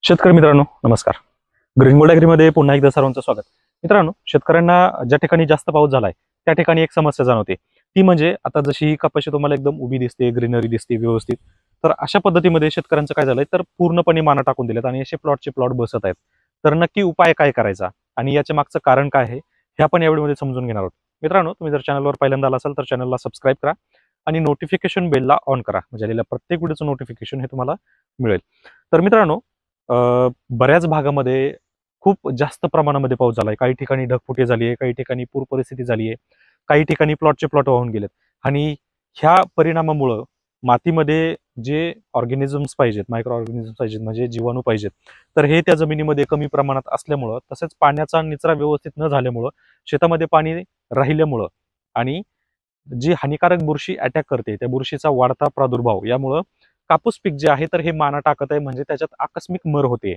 शेतकरी मित्रांनो नमस्कार. ग्रीन गोल्ड ॲग्रीमध्ये पुन्हा एकदा सर्वांचं स्वागत. मित्रांनो, शेतकऱ्यांना ज्या ठिकाणी जास्त पाऊस झालाय त्या ठिकाणी एक समस्या जाणवते. ती म्हणजे आता जशी ही कपाशी तुम्हाला एकदम उभी दिसते, ग्रीनरी दिसते व्यवस्थित, तर अशा पद्धतीमध्ये शेतकऱ्यांचं काय झालंय तर पूर्णपणे माना टाकून दिलेत आणि असे प्लॉटचे प्लॉट बसत आहेत. तर नक्की उपाय काय करायचा आणि याच्या मागचं कारण काय आहे हे आपण या व्हिडिओमध्ये समजून घेणार आहोत. मित्रांनो, तुम्ही जर चॅनलवर पहिल्यांदा आला असाल तर चॅनलला सबस्क्राईब करा आणि नोटिफिकेशन बेलला ऑन करा, म्हणजे आलेल्या प्रत्येक व्हिडिओचं नोटिफिकेशन हे तुम्हाला मिळेल. तर मित्रांनो, बऱ्याच भागामध्ये खूप जास्त प्रमाणामध्ये पाऊस झालाय. काही ठिकाणी ढगफुटी झाली आहे, काही ठिकाणी पूर परिस्थिती झाली आहे, काही ठिकाणी प्लॉटचे प्लॉट वाहून गेलेत आणि ह्या परिणामामुळं मातीमध्ये जे ऑर्गॅनिझम्स पाहिजेत, मायक्रो ऑर्गॅनिझम्स पाहिजेत, म्हणजे जीवाणू पाहिजेत, तर हे त्या जमिनीमध्ये कमी प्रमाणात असल्यामुळं, तसेच पाण्याचा निचरा व्यवस्थित न झाल्यामुळं, शेतामध्ये पाणी राहिल्यामुळं आणि जी हानिकारक बुरशी अटॅक करते त्या बुरशीचा वाढता प्रादुर्भाव यामुळं कापूस पीक जे आहे तर हे माना टाकत आहे, म्हणजे त्याच्यात आकस्मिक मर होते,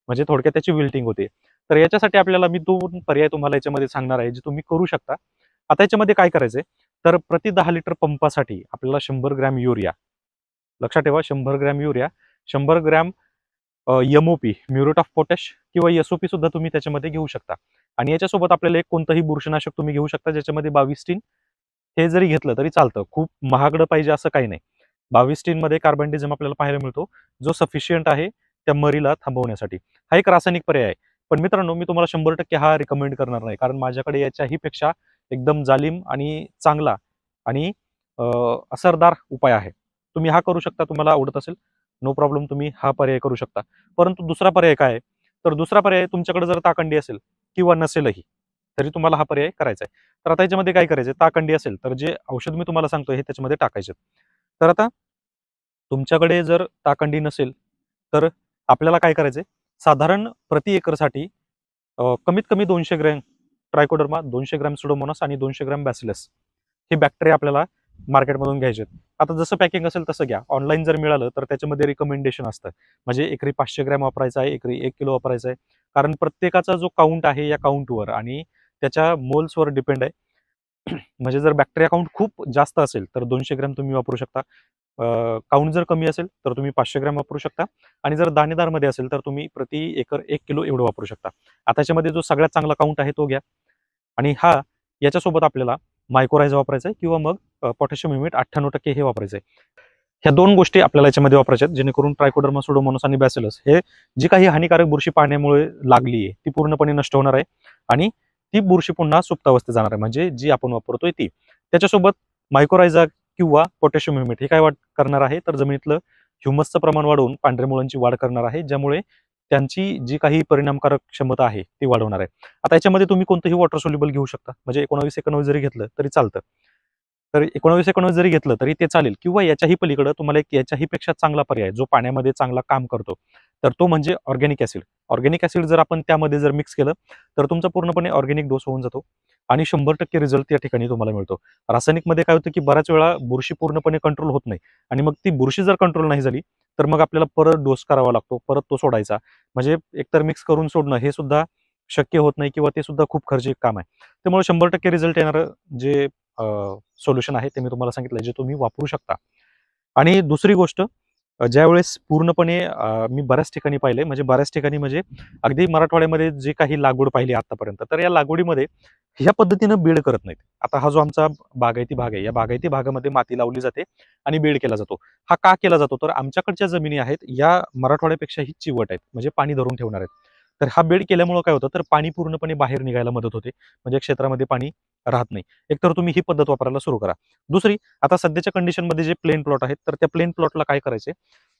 म्हणजे थोडक्यात त्याची विल्टिंग होते. तर याच्यासाठी आपल्याला मी 2 पर्याय तुम्हाला याच्यामध्ये सांगणार आहे जे तुम्ही करू शकता. आता याच्यामध्ये काय करायचंय तर प्रति 10 लिटर पंपासाठी आपल्याला 100 ग्रॅम युरिया, लक्षात ठेवा 100 gram urea, 100 gram MOP muriate of potash किंवा SOP सुद्धा तुम्ही त्याच्यामध्ये घेऊ शकता. आणि याच्यासोबत आपल्याला एक कोणतंही बुरशीनाशक तुम्ही घेऊ शकता ज्याच्यामध्ये 22 हे जरी घेतलं तरी चालतं. खूप महागडं पाहिजे असं काही नाही. 22 मध्ये कार्बनडिझम आपल्याला पाहायला मिळतो, जो सफिशियंट आहे त्या मरीला थांबवण्यासाठी. हा एक रासायनिक पर्याय आहे. पण मित्रांनो, मी तुम्हाला 100% हा रिकमेंड करणार नाही, कारण माझ्याकडे याच्याही पेक्षा एकदम जालीम आणि चांगला आणि असरदार उपाय आहे. तुम्ही हा करू शकता, तुम्हाला आवडत असेल नो प्रॉब्लेम, तुम्ही हा पर्याय करू शकता. परंतु दुसरा पर्याय काय आहे तर दुसरा पर्याय तुमच्याकडे जर ताकंडी असेल किंवा नसेलही तरी तुम्हाला हा पर्याय करायचा आहे. तर आता याच्यामध्ये काय करायचं, ताकंडी असेल तर जे औषध मी तुम्हाला सांगतोय हे त्याच्यामध्ये टाकायचे. तर आता तुमच्याकडे जर ताकंडी नसेल तर आपल्याला काय करायचंय, साधारण प्रति एकरसाठी कमीत कमी 200 ग्रॅम ट्रायकोडर्मा, 200 ग्रॅम सुडोमोनास आणि 200 ग्रॅम बॅसिलस हे बॅक्टेरिया आपल्याला मार्केटमधून घ्यायचे. आता जसं पॅकिंग असेल तसं घ्या. ऑनलाईन जर मिळालं तर त्याच्यामध्ये रिकमेंडेशन असतं, म्हणजे एकरी 500 ग्रॅम वापरायचा आहे, एकरी 1 किलो वापरायचा आहे. कारण प्रत्येकाचा जो काउंट आहे या काउंटवर आणि त्याच्या मोल्सवर डिपेंड आहे. म्हणजे जर बॅक्टेरिया काउंट खूप जास्त असेल तर 200 ग्रॅम तुम्ही वापरू शकता. काउंट जर कमी असेल तर तुम्ही 500 ग्रॅम वापरू शकता आणि जर दाणेदारमध्ये असेल तर तुम्ही प्रति एकर 1 किलो एवढं वापरू शकता. आता त्याच्यामध्ये जो सगळ्यात चांगला काउंट आहे तो घ्या आणि याच्यासोबत आपल्याला मायक्रोरायझा वापरायचा आहे किंवा मग पोटॅशियम ह्युमेट 98% हे वापरायचं आहे. ह्या 2 गोष्टी आपल्याला याच्यामध्ये वापरायच्या आहेत, जेणेकरून ट्रायकोडर्मा, सुडोमोनास आणि बॅसिलस हे जी काही हानिकारक बुरशी पाण्यामुळे लागली आहे ती पूर्णपणे नष्ट होणार आहे आणि ती बुरशी पुन्हा सुप्तावस्थेत जाणार आहे, म्हणजे जी आपण वापरतोय ती. त्याच्यासोबत मायक्रोरायझा किंवा पोटॅशियम ह्युमेट हे काय करणार आहे तर जमिनीतलं ह्युमसचं प्रमाण वाढवून पांढऱ्या मुळांची वाढ करणार आहे, ज्यामुळे त्यांची जी काही परिणामकारक क्षमता आहे ती वाढवणार आहे. आता याच्यामध्ये तुम्ही कोणतंही वॉटर सोल्युबल घेऊ शकता, म्हणजे 19-19 जरी घेतलं तरी चालतं. तर 19-19 जरी घेतलं तरी ते चालेल किंवा याच्याही पलीकडे तुम्हाला एक याच्याही पेक्षा चांगला पर्याय जो पाण्यामध्ये चांगला काम करतो तर तो म्हणजे ऑर्गॅनिक ऍसिड. ऑर्गॅनिक ऍसिड जर आपण त्यामध्ये जर मिक्स केलं तर तुमचा पूर्णपणे ऑर्गॅनिक डोस होऊन जातो आणि 100% रिझल्ट त्या ठिकाणी तुम्हाला मिळतो. रासायनिकमध्ये काय होतं की बऱ्याच वेळा बुरशी पूर्णपणे कंट्रोल होत नाही आणि मग ती बुरशी जर कंट्रोल नाही झाली तर मग आपल्याला परत डोस करावा लागतो, परत तो सोडायचा. म्हणजे एकतर मिक्स करून सोडणं हे सुद्धा शक्य होत नाही किंवा ते सुद्धा खूप खर्चिक काम आहे. त्यामुळे 100% रिझल्ट येणारं जे सोल्युशन आहे ते मी तुम्हाला सांगितलं, जे तुम्ही वापरू शकता. आणि दुसरी गोष्ट, ज्यावेळेस पूर्णपणे मी बऱ्याच ठिकाणी पाहिले, म्हणजे बऱ्याच ठिकाणी म्हणजे अगदी मराठवाड्यामध्ये जे काही लागवड पाहिली आतापर्यंत, तर या लागवडीमध्ये ह्या पद्धतीनं बेड करत नाहीत. आता हा जो आमचा बागायती भाग आहे, या बागायती भागामध्ये माती लावली जाते आणि बेड केला जातो. हा का केला जातो तर आमच्याकडच्या जमिनी आहेत या मराठवाड्यापेक्षाही चिवट आहेत, म्हणजे पाणी धरून ठेवणार आहेत. तर हा बेड केल्यामुळे काय होतं तर पाणी पूर्णपणे बाहेर निघायला मदत होते, म्हणजे क्षेत्रामध्ये पाणी राहत नाही. एकतर तुम्ही ही पद्धत वापरायला सुरू करा. दुसरी, आता सध्याच्या कंडिशनमध्ये जे प्लेन प्लॉट आहेत तर त्या प्लेन प्लॉटला काय करायचे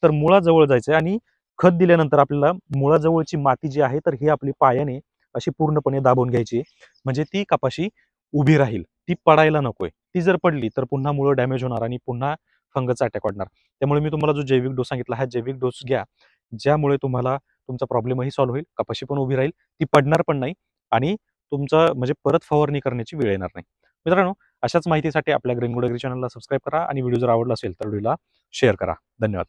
तर मुळाजवळ जायचे आणि खत दिल्यानंतर आपल्याला मुळाजवळची माती जी आहे तर ही आपली पायाने अशी पूर्णपणे दाबून घ्यायची, म्हणजे ती कपाशी उभी राहील, ती पडायला नकोय. ती जर पडली तर पुन्हा मुळं डॅमेज होणार आणि पुन्हा फंगसचा अटॅक वाढणार. त्यामुळे मी तुम्हाला जो जैविक डोस सांगितला हा जैविक डोस घ्या, ज्यामुळे तुम्हाला तुमचा प्रॉब्लेमही सॉल्व्ह होईल, कपाशी पण उभी राहील, ती पडणार पण नाही आणि तुमचा म्हणजे परत फवारणी करण्याची वेळ येणार नाही. मित्रांनो, अशाच माहितीसाठी आपल्या ग्रीन गुड ॲग्री चॅनलला सबस्क्राईब करा आणि व्हिडिओ जर आवडला असेल तर व्हिडिओला शेअर करा. धन्यवाद.